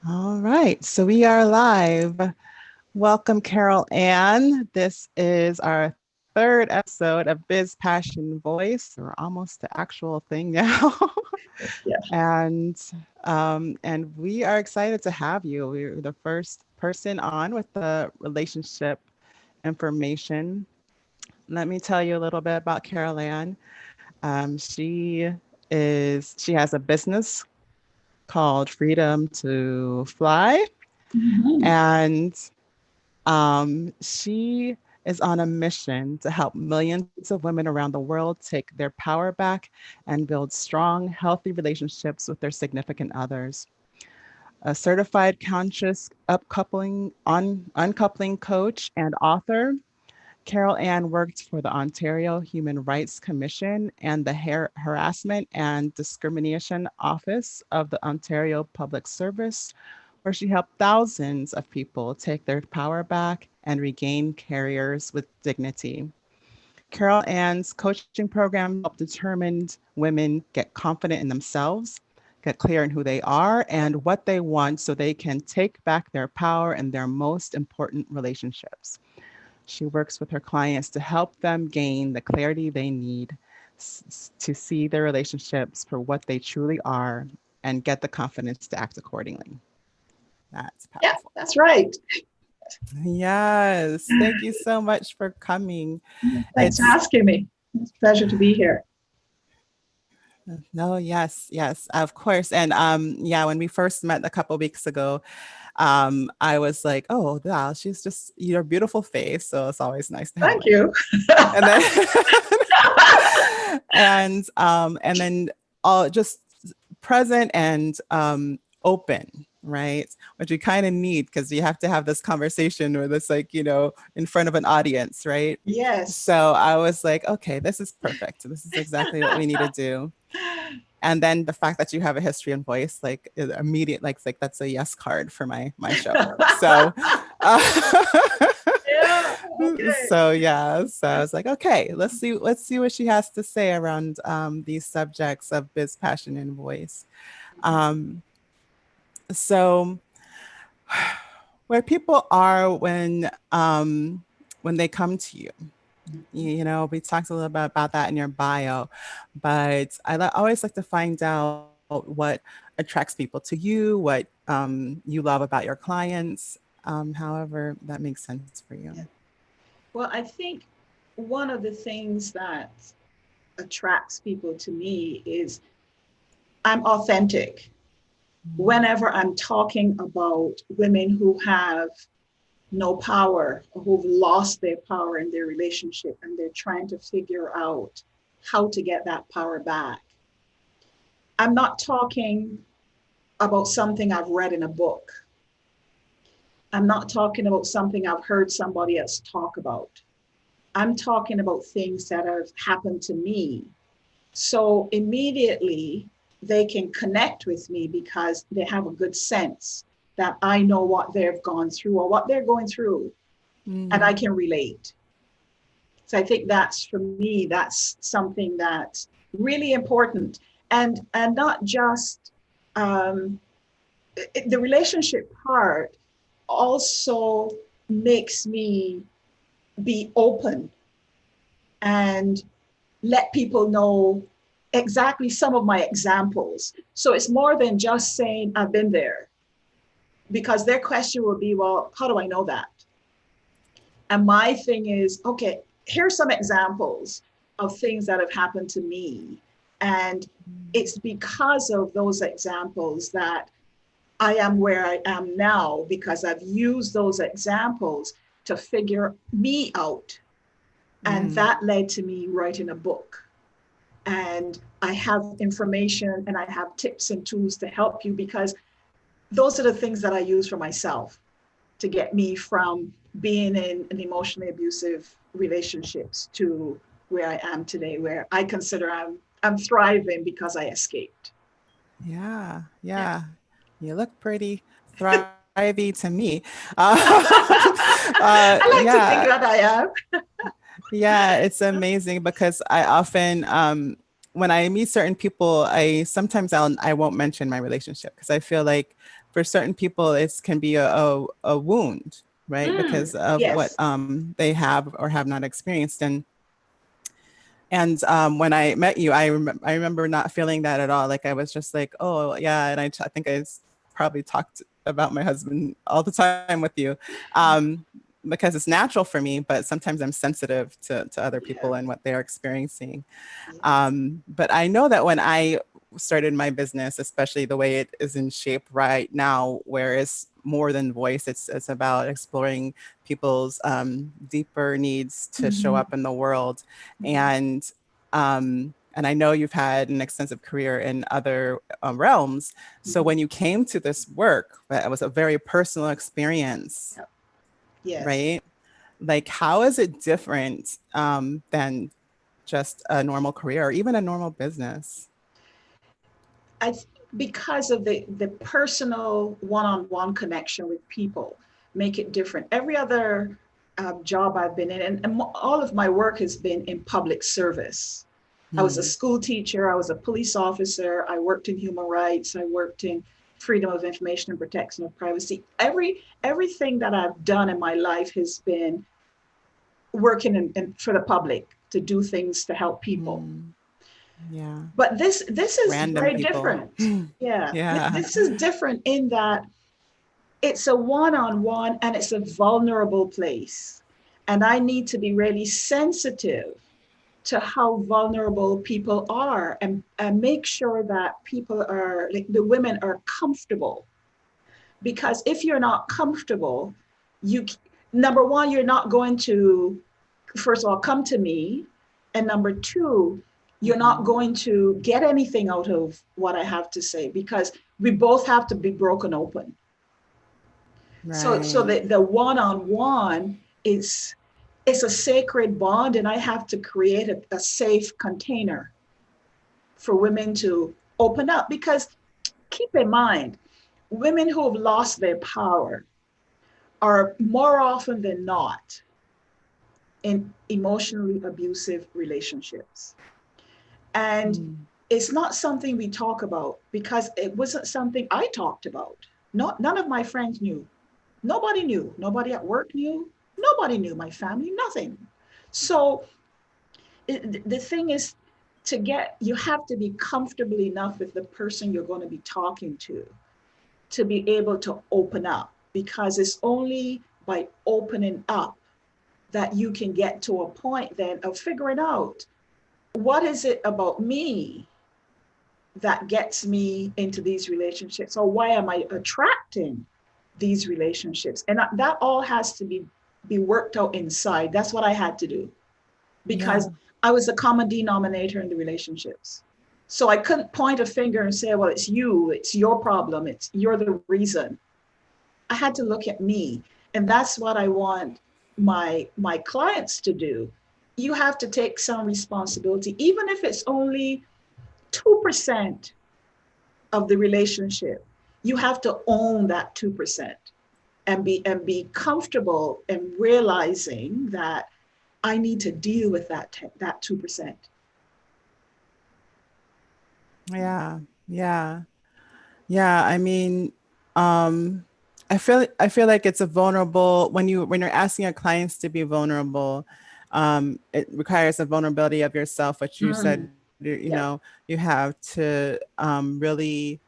All right, so we are live. Welcome, Carol Ann. This is our third episode of Biz Passion Voice. We're almost the actual thing now. Yeah. and we are excited to have you. We're the first person on with the relationship information. Let me tell you a little bit about Carol Ann. She has a business called Freedom to Fly. Mhm. And she is on a mission to help millions of women around the world take their power back and build strong, healthy relationships with their significant others. A certified conscious uncoupling coach and author, Carol Ann worked for the Ontario Human Rights Commission and the Harassment and Discrimination Office of the Ontario Public Service, where she helped thousands of people take their power back and regain careers with dignity. Carol Ann's coaching programs help determined women get confident in themselves, get clear in who they are and what they want so they can take back their power in their most important relationships. She works with her clients to help them gain the clarity they need to see their relationships for what they truly are and get the confidence to act accordingly. That's Yeah, powerful. that's right. Yes. Thank you so much for coming. Thanks for It's asking me. It's a pleasure to be here. no, yes, yes, of course. And yeah, when we first met a couple weeks ago, I was like, oh wow, she's just your beautiful face. So it's always nice to have Thank like you. and then and then all just present and open, right? Which we kind of need because you have to have this conversation with this like in front of an audience, right? Yes. So I was like, okay, this is perfect, this is exactly what we need to do. And then the fact that you have a history and voice, like immediate, like that's a yes card for my show. So Yeah. Okay. so yeah, so I was like, okay, let's see what she has to say around these subjects of biz, passion, and voice. Um, so where people are when they come to you, we talked a little bit about that in your bio, but always like to find out what attracts people to you, what you love about your clients, however that makes sense for you. Yeah. Well, I think one of the things that attracts people to me is I'm authentic. Whenever I'm talking about women who have no power, who've lost their power in their relationship, and they're trying to figure out how to get that power back, I'm not talking about something I've read in a book. I'm not talking about something I've heard somebody else talk about. I'm talking about things that have happened to me. So immediately they can connect with me because they have a good sense that I know what they've gone through or what they're going through, and I Mm, can relate. So I think that's, for me, that's something that's really important. And not just um, the relationship part also makes me be open and let people know exactly some of my examples. So it's more than just saying I've been there, because their question will be, well, how do I know that? And my thing is, okay, here's some examples of things that have happened to me. And it's because of those examples that I am where I am now, because I've used those examples to figure me out. And mm, that led to me writing a book. And I have information and I have tips and tools to help you, because those are the things that I use for myself to get me from being in an emotionally abusive relationships to where I am today, where I consider I'm thriving because I escaped. yeah, Yeah. yeah. You look pretty thrivey to me. I like to Yeah, think that I am. yeah, it's amazing because I often, when I meet certain people, I won't mention my relationship because I feel like for certain people, it can be a wound, right? Because of what Yes. they have or have not experienced. And when I met you, I remember not feeling that at all. Like I was just like, oh yeah, and I think probably talked about my husband all the time with you, because it's natural for me. But sometimes I'm sensitive to other Yeah. people and what they're experiencing. Yes. But I know that when I started my business, especially the way it is in shape right now, where it's more than voice, it's about exploring people's deeper needs to show Mhm. up in the world. Mhm. And I know you've had an extensive career in other realms. So Mhm. when you came to this work, that was a very personal experience, Yep. Yes. right? Like, how is it different than just a normal career or even a normal business? I because of the personal one-on-one connection with people make it different. Every other job I've been in, and all of my work has been in public service. I was a Hmm. school teacher, I was a police officer, I worked in human rights, I worked in freedom of information and protection of privacy. Everything that I've done in my life has been working for the public to do things to help people. Hmm. Yeah. But this is Random very people. different. Yeah, Yeah. this is different in that it's a one-on-one and it's a vulnerable place. And I need to be really sensitive to how vulnerable people are, and make sure that people are, like the women are comfortable. Because if you're not comfortable, you, number one, you're not going to, first of all, come to me. And number two, you're not Hmm. going to get anything out of what I have to say, because we both have to be broken open. So Right. the one-on-one is, it's a sacred bond, and I have to create a safe container for women to open up. Because keep in mind, women who have lost their power are more often than not in emotionally abusive relationships. And Mm. it's not something we talk about, because it wasn't something I talked about. Not, none of my friends knew. Nobody knew. Nobody at work knew. Nobody knew, my family, nothing. So the thing is, to get, you have to be comfortable enough with the person you're going to be talking to be able to open up, because it's only by opening up that you can get to a point then of figuring out, what is it about me that gets me into these relationships, or why am I attracting these relationships? And that all has to be worked out inside. That's what I had to do, because Yeah. I was the common denominator in the relationships. So I couldn't point a finger and say, well, it's you, it's your problem, it's, you're the reason. I had to look at me. And that's what I want my clients to do. You have to take some responsibility, even if it's only 2% of the relationship. You have to own that 2%, and be comfortable in realizing that I need to deal with that 2%. Yeah. Yeah. Yeah. I mean, um, I feel like it's a vulnerable when you're asking your clients to be vulnerable, it requires a vulnerability of yourself, which you said, Mm, you yeah, know, you have to really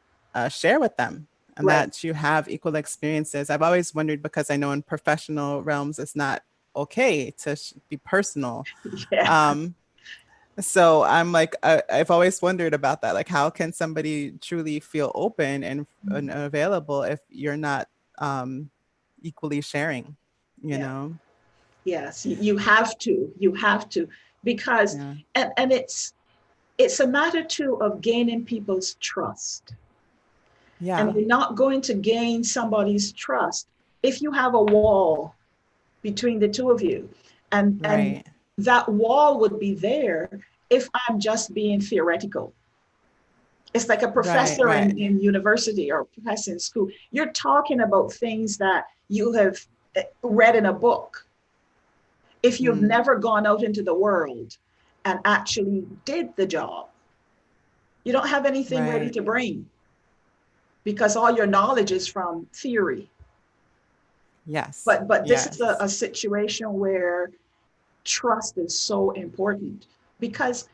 share with them and right. that you have equal experiences. I've always wondered because I know in professional realms it's not okay to be personal. Yeah. Um, so I'm like, I've always wondered about that. Like, how can somebody truly feel open and available if you're not um, equally sharing, you Yeah. know? Yes. You have to, because, Yeah. and it's a matter too of gaining people's trust. And Yeah. you're not going to gain somebody's trust if you have a wall between the two of you. And Right. that wall would be there if I'm just being theoretical. It's like a Right. professor Right. in university or a professor in school. You're talking about things that you have read in a book. If you've Mm, never gone out into the world and actually did the job, you don't have anything ready right. to bring, because all your knowledge is from theory. Yes. But this is Yes. a situation where trust is so important, because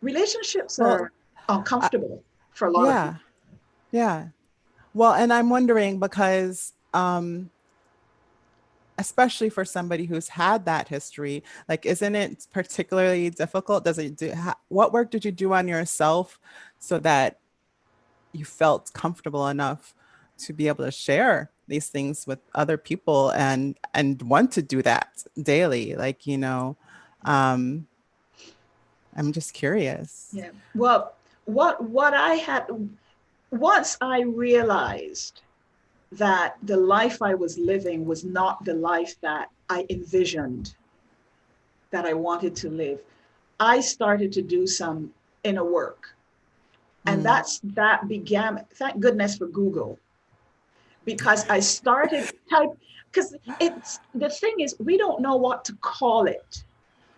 relationships Well, are I, uncomfortable for a lot of yeah. people. Yeah. Well, and I'm wondering because especially for somebody who's had that history, like, isn't it particularly difficult? Does it do, what work did you do on yourself so that you felt comfortable enough to be able to share these things with other people and want to do that daily? Like, um, I'm just curious. Yeah. Well, what I had, once I realized that the life I was living was not the life that I envisioned that I wanted to live, I started to do some inner work. And Mm, that began, thank goodness for Google, because I started type, because it's the thing is, we don't know what to call it.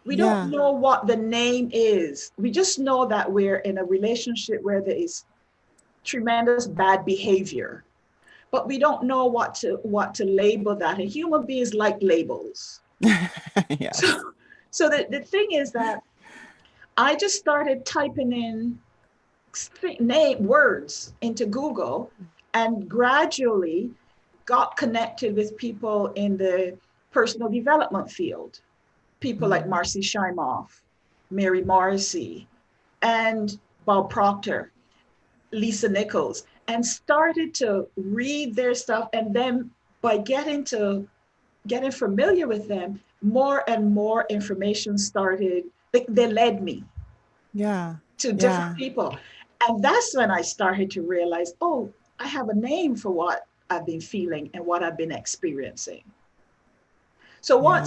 We don't yeah. know what the name is. We just know that we're in a relationship where there is tremendous bad behavior, but we don't know what to label that. And human beings like labels. Yes. So, so the thing is that I just started typing in name words into Google, and gradually got connected with people in the personal development field. People like Mm, Marcy Shimoff, Mary Morrissey, and Bob Proctor, Lisa Nichols, and started to read their stuff. And then by getting familiar with them, more and more information started, they led me yeah. to different Yeah. people. And that's when I started to realize, oh, I have a name for what I've been feeling and what I've been experiencing. So Yeah.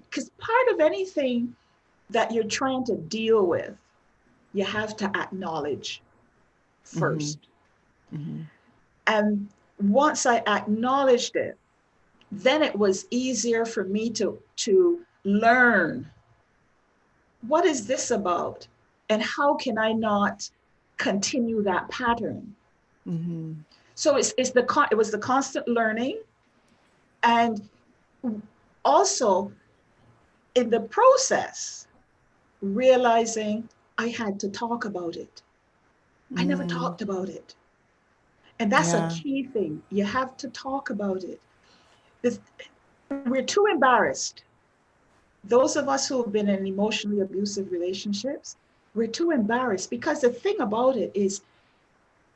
because part of anything that you're trying to deal with, you have to acknowledge Mm-hmm. first. Mm-hmm. And once I acknowledged it, then it was easier for me to learn, what is this about? And how can I not continue that pattern? Mm-hmm. So it was the constant learning, and also in the process realizing I had to talk about it. I never Mm, talked about it. And that's a yeah. key thing. You have to talk about it. This, we're too embarrassed. Those of us who have been in emotionally abusive relationships, we're too embarrassed, because the thing about it is,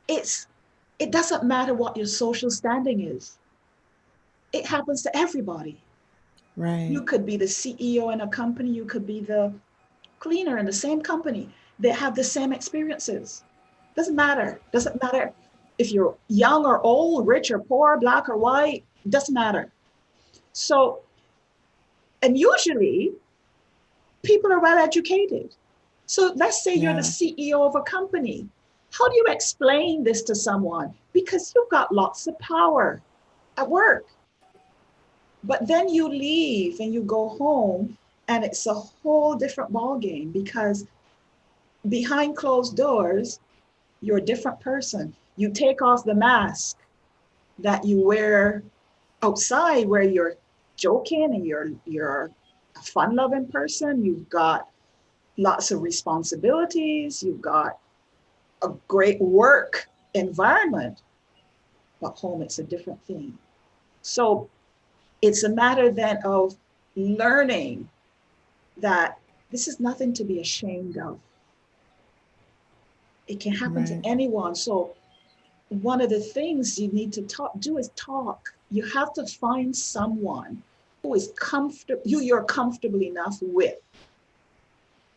it's it doesn't matter what your social standing is. It happens to everybody. Right. You could be the CEO in a company, you could be the cleaner in the same company. They have the same experiences. Doesn't matter. Doesn't matter if you're young or old, rich or poor, black or white, doesn't matter. So, and usually people are well educated. So let's say you're the Yeah. CEO of a company. How do you explain this to someone? Because you've got lots of power at work. But then you leave and you go home, and it's a whole different ballgame, because behind closed doors, you're a different person. You take off the mask that you wear outside, where you're joking and you're a fun-loving person. You've got lots of responsibilities. You've got a great work environment, but home, it's a different thing. So it's a matter then of learning that this is nothing to be ashamed of. It can happen to Right. anyone. So one of the things you need to do is talk. You have to find someone who is comfortable, you're comfortable enough with,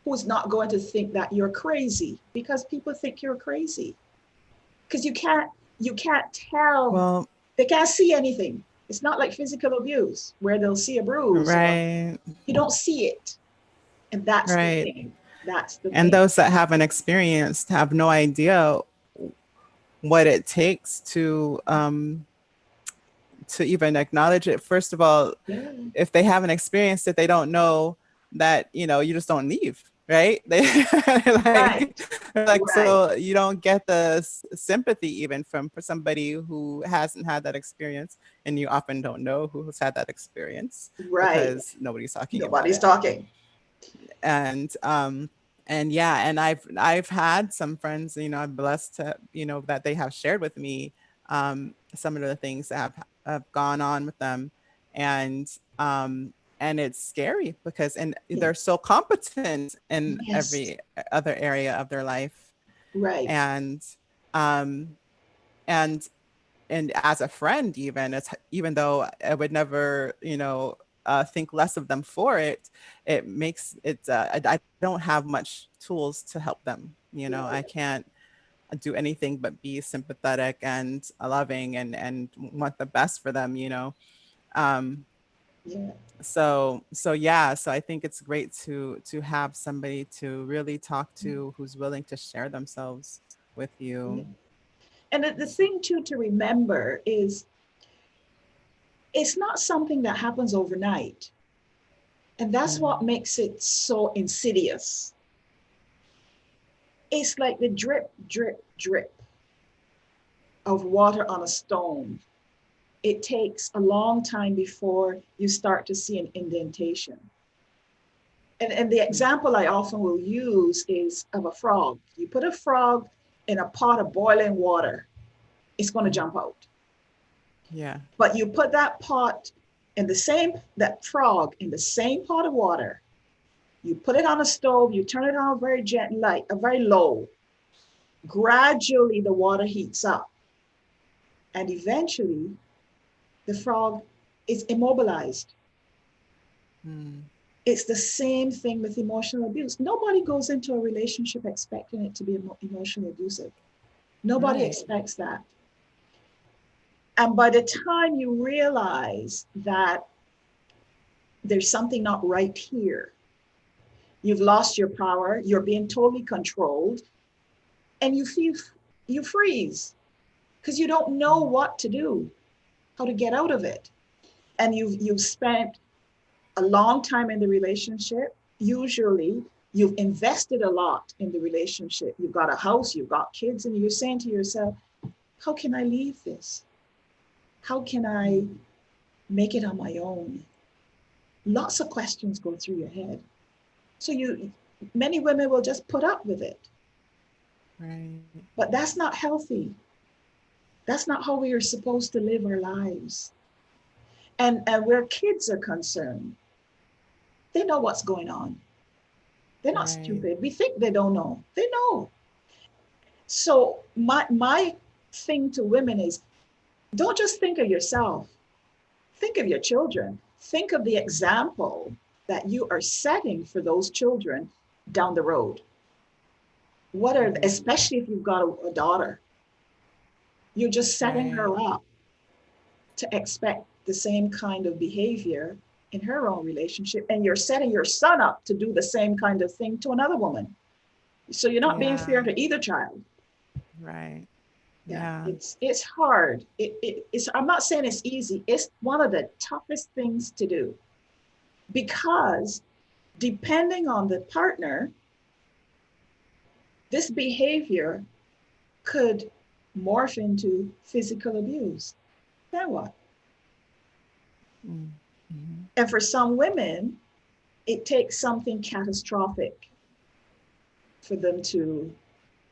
who's not going to think that you're crazy, because people think you're crazy. Because you can't tell, Well, they can't see anything. It's not like physical abuse where they'll see a bruise, or right. you don't see it. And that's the Right. thing. That's the And thing. those that haven't experienced have no idea what it takes to even acknowledge it. First of all, Yeah. if they haven't experienced it, they don't know that, you just don't leave. right? They Right. like Right. so you don't get the sympathy even from for somebody who hasn't had that experience, and you often don't know who's had that experience Right. because nobody's talking about Nobody's it. talking. And and yeah, and I've had some friends, you know, I'm blessed to, you know, that they have shared with me some of the things that have gone on with them. And and it's scary because and Yeah. they're so competent in Yes. every other area of their life. Right. And um and and as a friend, even it's even though I would never, you know, think less of them for it, it makes it I don't have much tools to help them, you know. I can't do anything but be sympathetic and loving and want the best for them, you know. um Yeah. so yeah, so I think it's great to have somebody to really talk to who's willing to share themselves with Yeah. you. And the thing too to remember is it's not something that happens overnight. And that's what Mm, makes it so insidious. It's like the drip, drip, drip of water on a stone. It takes a long time before you start to see an indentation. And the mm, example I often will use is of a frog. You put a frog in a pot of boiling water, it's going to mm. jump out. Yeah. But you put that pot in the same, that frog in the same pot of water, you put it on a stove, you turn it on a very gentle light, a very low. Gradually, the water heats up, and eventually, the frog is immobilized. Mm. It's the same thing with emotional abuse. Nobody goes into a relationship expecting it to be emotionally abusive. Nobody Right. expects that. And by the time you realize that there's something not right here, you've lost your power, you're being totally controlled, and you freeze because you don't know Mm. what to do, how to get out of it. And you've spent a long time in the relationship. Usually you've invested a lot in the relationship. You've got a house, you've got kids, and you're saying to yourself, how can I leave this? How can I Mm. make it on my own? Lots of questions go through your head. So many women will just put up with it. Right. But that's not healthy. That's not how we are supposed to live our lives. And where kids are concerned, they know what's going on. They're not Right. stupid. We think they don't know. They know. So my thing to women is don't just think of yourself. Think of your children. Think of the example that you are setting for those children down the road. What are, Mm. especially if you've got a daughter, you're just setting Right. her up to expect the same kind of behavior in her own relationship. And you're setting your son up to do the same kind of thing to another woman. So you're not being Yeah. fair to either child. Right. Yeah, Yeah. it's hard. It's I'm not saying it's easy. It's one of the toughest things to do because depending on the partner, this behavior could morph into physical abuse. Then what? Mm. Mhm. And for some women, it takes something catastrophic for them to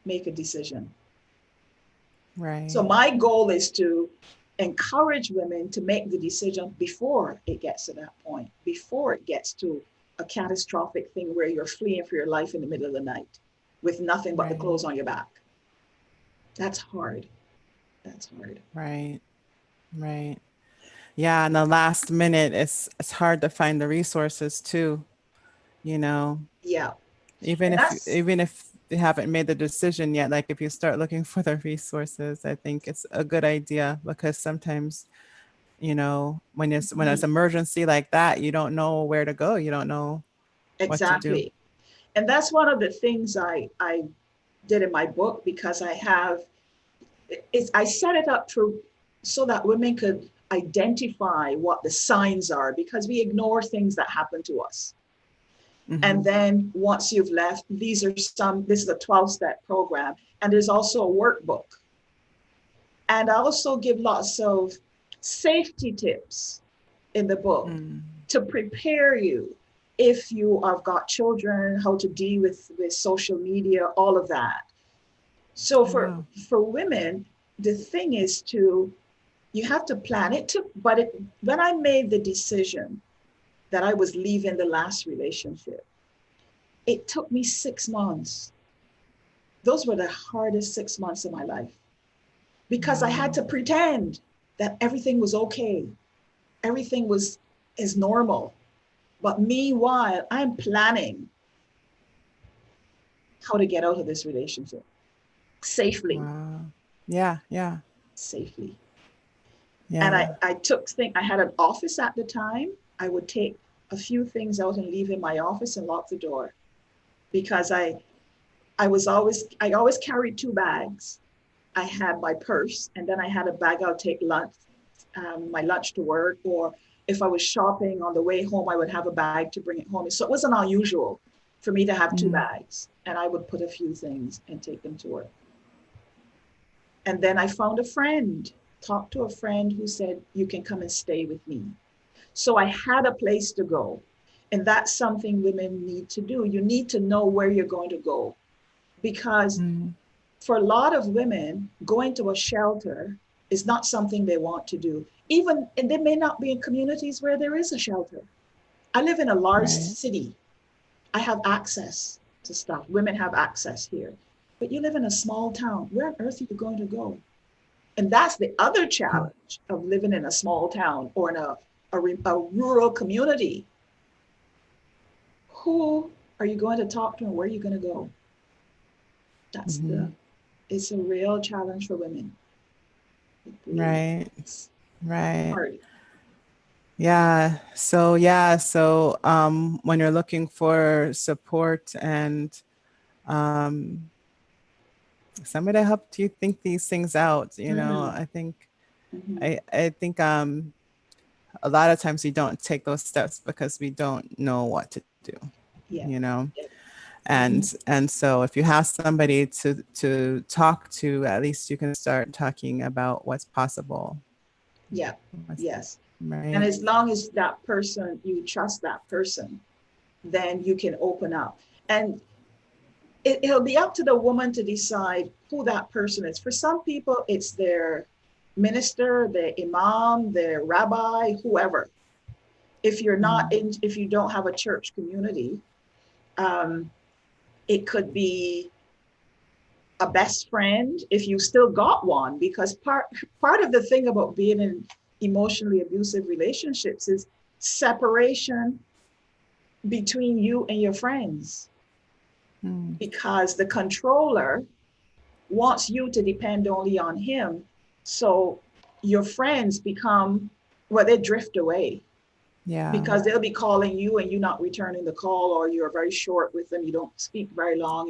make a decision. So Right. my goal is to encourage women to make the decision before it gets to that point, before it gets to a catastrophic thing where you're fleeing for your life in the middle of the night with nothing but the Right. clothes on your back. That's hard. That's hard. Right. Right. Yeah, in the last minute, it's hard to find the resources too, you know. Yeah. Even And if that's even if they haven't made the decision yet, like if you start looking for the resources, I think it's a good idea because sometimes, you know, when it's emergency like that, you don't know where to go. You don't know what to do. exactly. And that's one of the things I did in my book because I set it up for so that women could identify what the signs are because we ignore things that happen to us. And Mm-hmm. then once you've left, this is a 12-step program. And there's also a workbook. And I also give lots of safety tips in the book Mm. to prepare you if you have got children, how to deal with social media, all of that. So Oh, wow. for women, the thing is to you have to plan it to, but when I made the decision that I was leaving the last relationship, it took me 6 months. Those were the hardest 6 months of my life because I had Wow. to pretend that everything was okay. Everything was is normal. But meanwhile, I'm planning how to get out of this relationship safely, Wow. Yeah, yeah, safely. And yeah. I took things, I had an office at the time. I would take a few things out and leave in my office and lock the door because I always carried two bags. I had my purse and then I had a bag I'll take lunch, my lunch to work, or if I was shopping on the way home, I would have a bag to bring it home. So it wasn't unusual for me to have two Mm. bags and I would put a few things and take them to work. And then I found a friend, talked to a friend who said, you can come and stay with me. So I had a place to go. And that's something women need to do. You need to know where you're going to go because Mm. for a lot of women, going to a shelter is not something they want to do. Even, and they may not be in communities where there is a shelter. I live in a large Right. city. I have access to stuff. Women have access here. But you live in a small town. Where on earth are you going to go? And that's the other Mm. challenge of living in a small town or in a rural community. Who are you going to talk to and where are you going to go? That's Mm-hmm. it's a real challenge for women. It really Right. Right. hard. Yeah, so when you're looking for support and um somebody to help you think these things out, Mm, I think mhm. I think a lot of times we don't take those steps because we don't know what to do, Yeah. you know. Yeah. and Mhm. and so if you have somebody to talk to, at least you can start talking about what's possible. Yeah. What's, Yes. right. And as long as that person, you trust that person, then you can open up. And it'll be up to the woman to decide who that person is. For some people, it's their minister, their imam, their rabbi, whoever. If you're not Mm. in, if you don't have a church community, um, it could be a best friend if you still got one, because part of the thing about being in emotionally abusive relationships is separation between you and your friends, Mm. because the controller wants you to depend only on him. So your friends become, well, they drift away Yeah. because they'll be calling you and you not returning the call, or you're very short with them, you don't speak very long,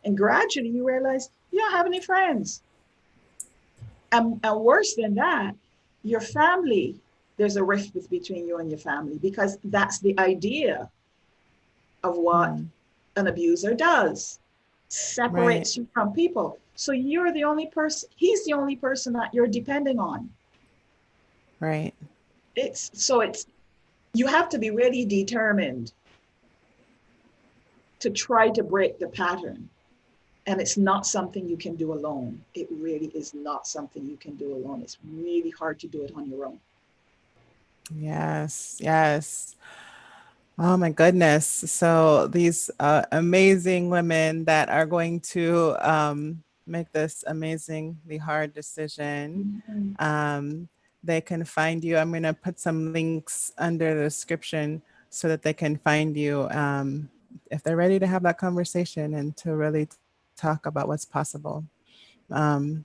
and gradually you realize you don't have any friends. And worse than that, your family, there's a rift between you and your family because that's the idea of what Mm. an abuser does, Right. separates you from people. So you're the only person, he's the only person that you're depending on. Right. It's you have to be really determined to try to break the pattern. And it's not something you can do alone. It really is not something you can do alone. It's really hard to do it on your own. Yes. Yes. Oh my goodness. So these amazing women that are going to make this amazingly hard decision, Mhm. um, they can find you. I'm going to put some links under the description so that they can find you if they're ready to have that conversation and to really talk about what's possible. Um,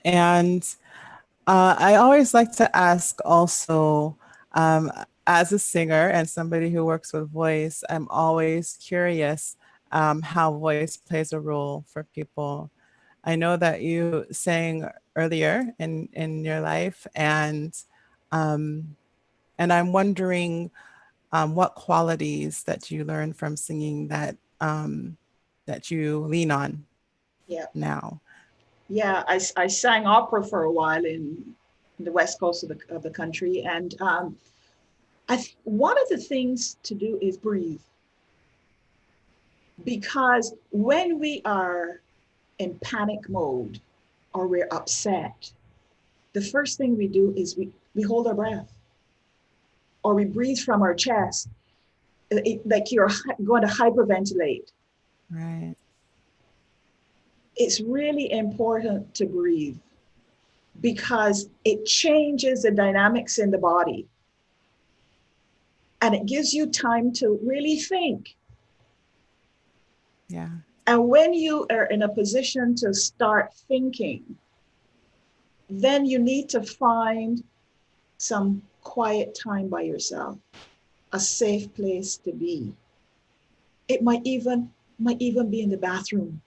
and I always like to ask also, um, as a singer and somebody who works with voice, I'm always curious how voice plays a role for people. I know that you sang earlier in your life, um, and I'm wondering, what qualities that you learned from singing that you lean on Yeah. now? Yeah, I sang opera for a while in the west coast of the country, and one of the things to do is breathe, because when we are in panic mode or we're upset, the first thing we do is we hold our breath or we breathe from our chest, like you're going to hyperventilate. Right. It's really important to breathe because it changes the dynamics in the body and it gives you time to really think. Yeah. And when you are in a position to start thinking, then you need to find some quiet time by yourself, a safe place to be. It might even be in the bathroom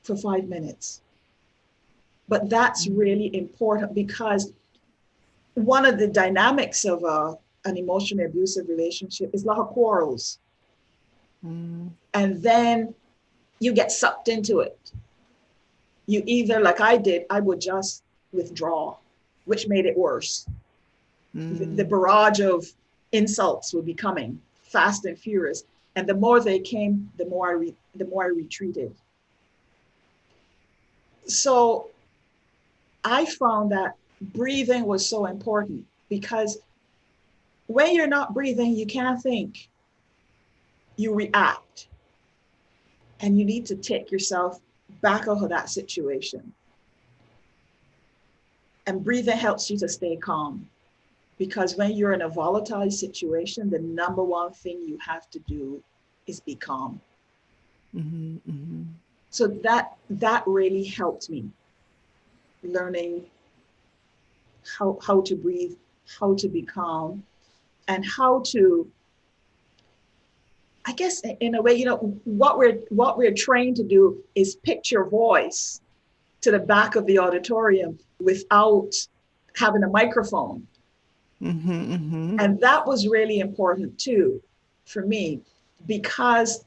for 5 minutes. But that's really important because one of the dynamics of an emotionally abusive relationship is a lot of quarrels. Mm. And then you get sucked into it. You either, like I did, I would just withdraw, which made it worse. The barrage of insults would be coming fast and furious. And the more they came, the more I retreated. So I found that breathing was so important because when you're not breathing, you can't think, you react. And you need to take yourself back out of that situation. And breathing helps you to stay calm. Because when you're in a volatile situation, the number one thing you have to do is be calm. Mm-hmm, mm-hmm. So that really helped me learning how to breathe, how to be calm, and how to, I guess in a way, what we're trained to do is pitch your voice to the back of the auditorium without having a microphone. Mm-hmm, mm-hmm. And that was really important too for me, because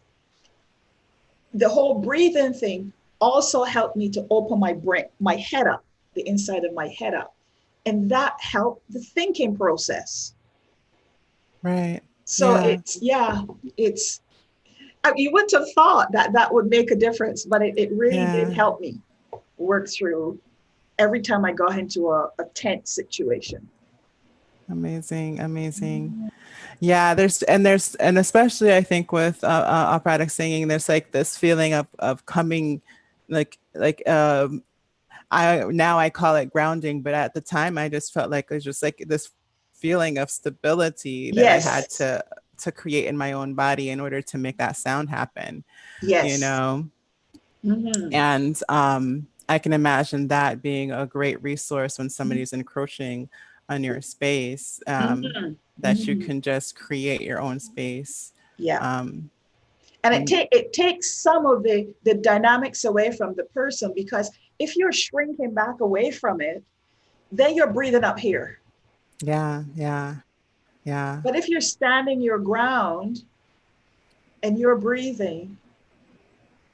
the whole breathing thing also helped me to open my brain, my head up, the inside of my head up. And that helped the thinking process. Right. So Yeah. it's, you wouldn't have thought that that would make a difference, but it really did Yeah. help me work through every time I got into a tense situation. Amazing. Amazing. Yeah, and especially I think with operatic singing, there's like this feeling of coming, like I call it grounding, but at the time I just felt like it was just like this feeling of stability that I had Yes, to create in my own body in order to make that sound happen, you yes. know. Mm-hmm. And I can imagine that being a great resource when somebody's encroaching on your space, Mm-hmm. that you Mm-hmm. can just create your own space. Yeah. Um, And and it takes some of the dynamics away from the person, because if you're shrinking back away from it, then you're breathing up here. yeah, yeah, yeah, But if you're standing your ground and you're breathing,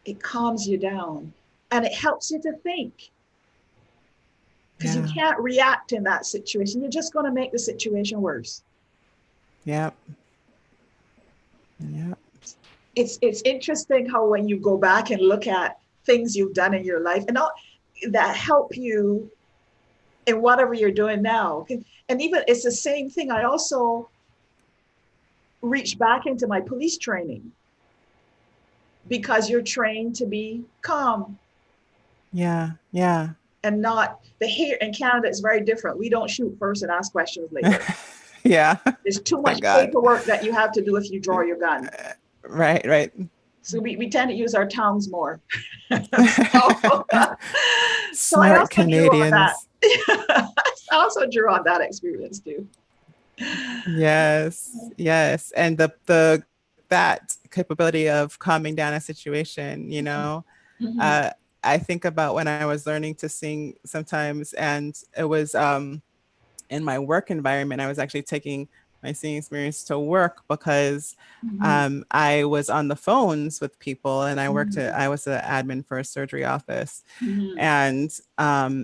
it calms you down and it helps you to think, because you yeah, can't react in that situation. You're just going to make the situation worse. yep, yep, It's interesting how when you go back and look at things you've done in your life and all that help you in whatever you're doing now. And even it's the same thing. I also reached back into my police training because you're trained to be calm yeah, yeah. and not the here in Canada is very different. We don't shoot first and ask questions later. Yeah. There's too much Thank God. paperwork that you have to do if you draw your gun. Right, right. So we tend to use our tongues more. so, so I Smart also drew on that. Canadians. I also drew on that experience too. Yes, yes. And that capability of calming down a situation, Mhm. uh, I think about when I was learning to sing sometimes, and it was in my work environment. I was actually taking my singing experience to work because Mhm. I was on the phones with people, and Mhm. I was an admin for a surgery office, Mhm. and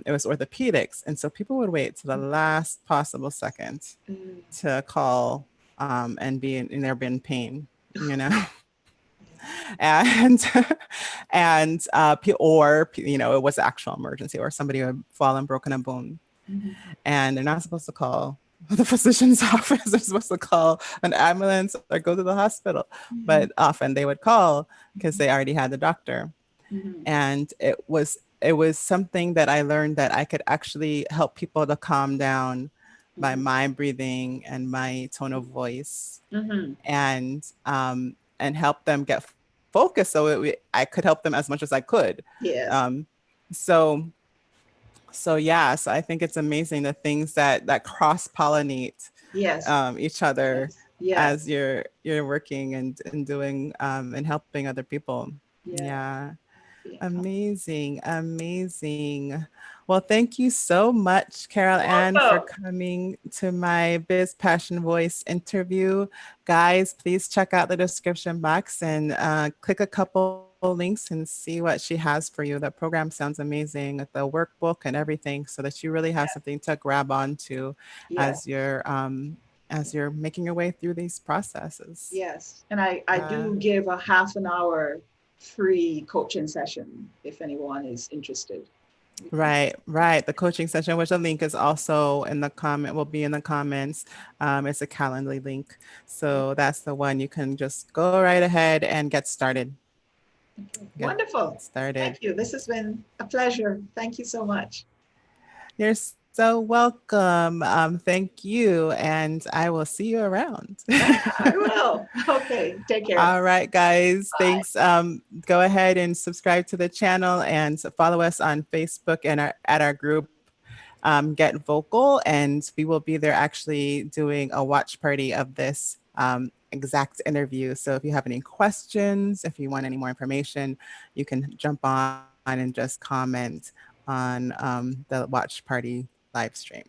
it was orthopedics. And so people would wait to the last possible second Mm. to call and be in their in pain, you know. And or it was actual emergency, or somebody would fall and broken a bone, Mhm. and they're not supposed to call the physician's office. They're supposed to call an ambulance or go to the hospital, but Mhm. often they would call because Mhm. they already had the doctor. Mhm. And it was something that I learned, that I could actually help people to calm down by Mhm. my breathing and my tone of voice, Mhm. and help them get focused, so I could help them as much as I could. Yes. Um, so yeah, so I think it's amazing the things that cross pollinate Yes. each other Yes. Yes. as you're working and doing and helping other people. Yeah. Yeah. Being calm. Amazing, amazing. Well, thank you so much, Carol Ann, for Wonderful. coming to my Biz Passion Voice interview. Guys, please check out the description box and click a couple links and see what she has for you. The program sounds amazing with the workbook and everything, so that you really have Yes. something to grab onto Yes. as you're making your way through these processes. Yes. And I Uh, do give a half an hour free coaching session if anyone is interested. We can. Right, right. The coaching session, which the link is also in the comment, will be in the comments. It's a Calendly link. So that's the one. You can just go right ahead and get started. Okay. Get Wonderful. started. Thank you. This has been a pleasure. Thank you so much. You're so welcome. Thank you. And I will see you around. I will. Okay. Take care. All right, guys. Bye. Thanks. Go ahead and subscribe to the channel and follow us on Facebook and at our group, Get Vocal. And we will be there actually doing a watch party of this exact interview. So if you have any questions, if you want any more information, you can jump on and just comment on the watch party live stream.